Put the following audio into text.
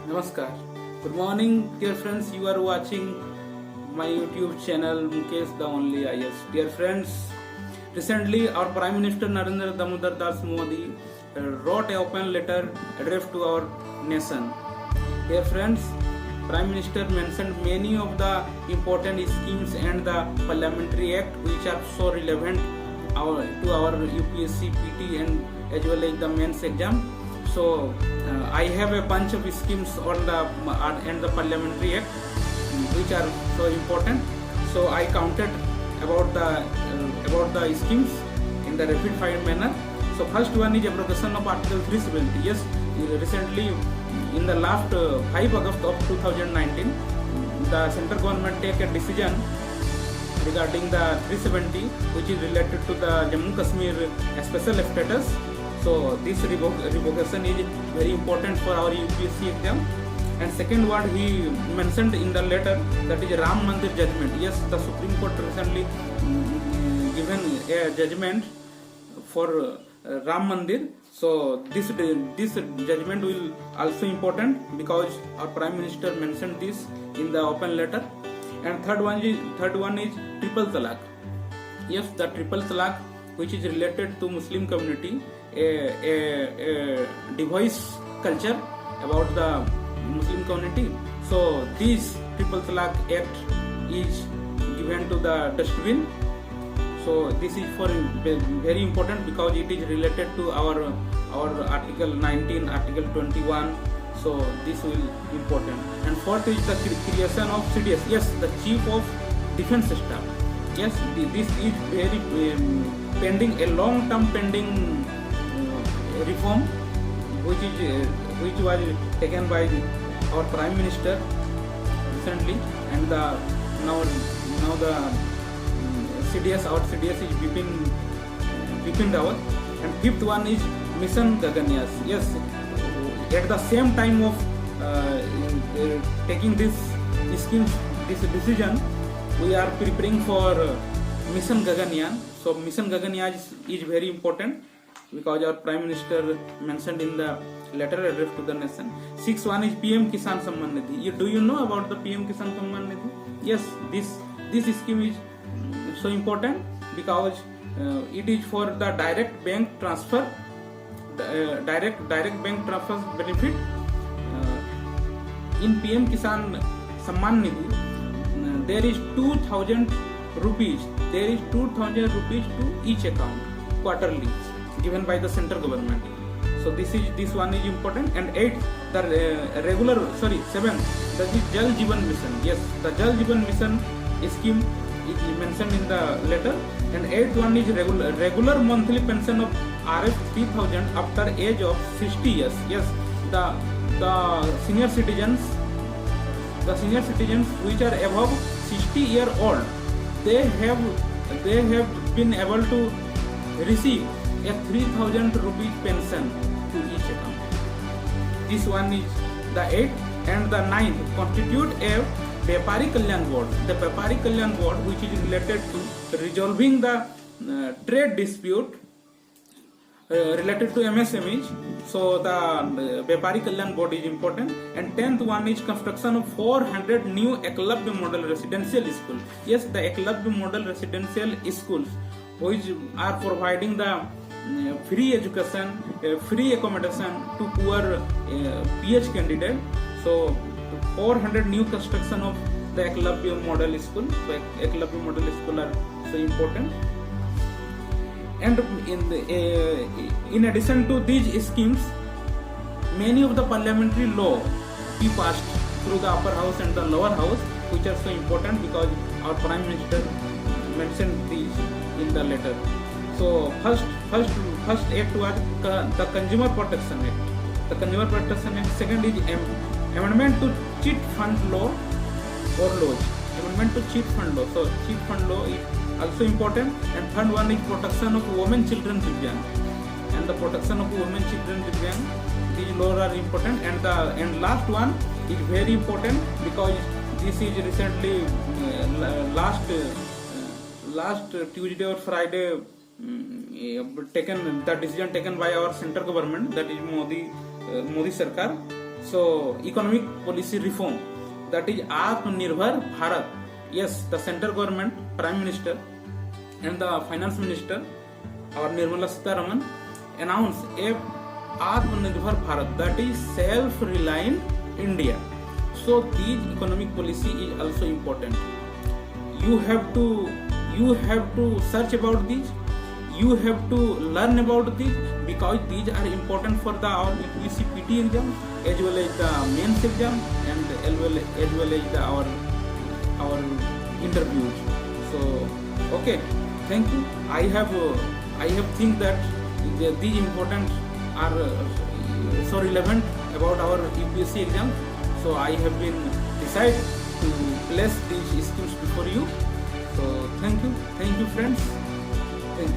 Namaskar. Good morning, dear friends. You are watching my YouTube channel Mukesh the Only IS. Dear friends, recently our Prime Minister Narendra Damodar Das Modi wrote an open letter addressed to our nation. Dear friends, Prime Minister mentioned many of the important schemes and the Parliamentary Act which are so relevant to our UPSC, PT and as well as the mains exam. So I have a bunch of schemes on the Parliamentary Act which are so important. So I counted about the schemes in the rapid fire manner. So first one is abrogation of Article 370. Yes, recently in the last 5 August of 2019, the central government take a decision regarding the 370, which is related to the Jammu Kashmir special status. So this revocation is very important for our UPSC exam. And second one he mentioned in the letter, that is Ram Mandir judgment. Yes, the Supreme Court recently given a judgment for Ram Mandir. So this judgment will also important because our Prime Minister mentioned this in the open letter. And third one is triple talaq. Yes, the triple talaq, which is related to Muslim community, a device culture about the Muslim community. So this triple talaq act is given to the dustbin. So this is for very important because it is related to our Article 19, Article 21. So this will important. And fourth is the creation of CDS. Yes, the Chief of Defence Staff. Yes, this is very pending, a long-term pending reform, which was taken by our Prime Minister recently, and now the CDS, our CDS is Bipin Rawat. And fifth one is Mission Gaganyas. Yes, at the same time of taking this decision, we are preparing for Mission Gaganyaan. So Mission Gaganyaan is very important because our Prime Minister mentioned in the letter addressed to the nation. Sixth one is PM Kisan Samman Nidhi. Do you know about the PM Kisan Samman Nidhi? Yes, this scheme is so important because it is for the direct bank transfer. Direct bank transfer benefit. In PM Kisan Samman Nidhi, there is 2,000 rupees. There is 2,000 rupees to each account quarterly, given by the central government. So this one is important. And eighth, seventh, that is Jal Jeevan Mission. Yes, the Jal Jeevan Mission scheme is mentioned in the letter. And eighth one is regular monthly pension of Rs 3,000 after age of 60 years. Yes, the senior citizens which are above 60-year-old, they have been able to receive a 3,000 rupees pension to each account. This one is the eighth. And the ninth, constitute a Vyapari Kalyan Board. The Vyapari Kalyan Board, which is related to resolving the trade dispute related to MSMEs. So the Vyapari Kalyan Board is important. And 10th one is construction of 400 new Eklavya Model Residential Schools. Yes, the Eklavya Model Residential Schools, which are providing the free education, free accommodation to poor PH candidate. So 400 new construction of the Eklavya Model School. So Eklavya Model School are so important. And in addition to these schemes, many of the parliamentary law be passed through the upper house and the lower house, which are so important because our Prime Minister mentioned these in the letter. So first act was the Consumer Protection Act. The Consumer Protection Act. Second is amendment to cheat fund law or laws. Amendment to cheat fund law. So cheat fund law is also important. And third one is protection of women, children, Divyang. And the protection of women, children, Divyang. These laws are important. And last one is very important because this is recently last Tuesday or Friday decision taken by our central government, that is Modi Sarkar. So economic policy reform, that is Atmanirbhar Bharat. Yes, the central government, Prime Minister and the Finance Minister, our Nirmala Sitharaman, announced a Atmanirbhar Bharat, that is self-reliant India. So this economic policy is also important. You have to search about this. You have to learn about this, because these are important for our UPSC PT exam as well as the mains exam and as well as our interviews. So okay, thank you. I have think that these important are so relevant about our UPSC exam. So I have been decided to place these schemes before you. So thank you friends.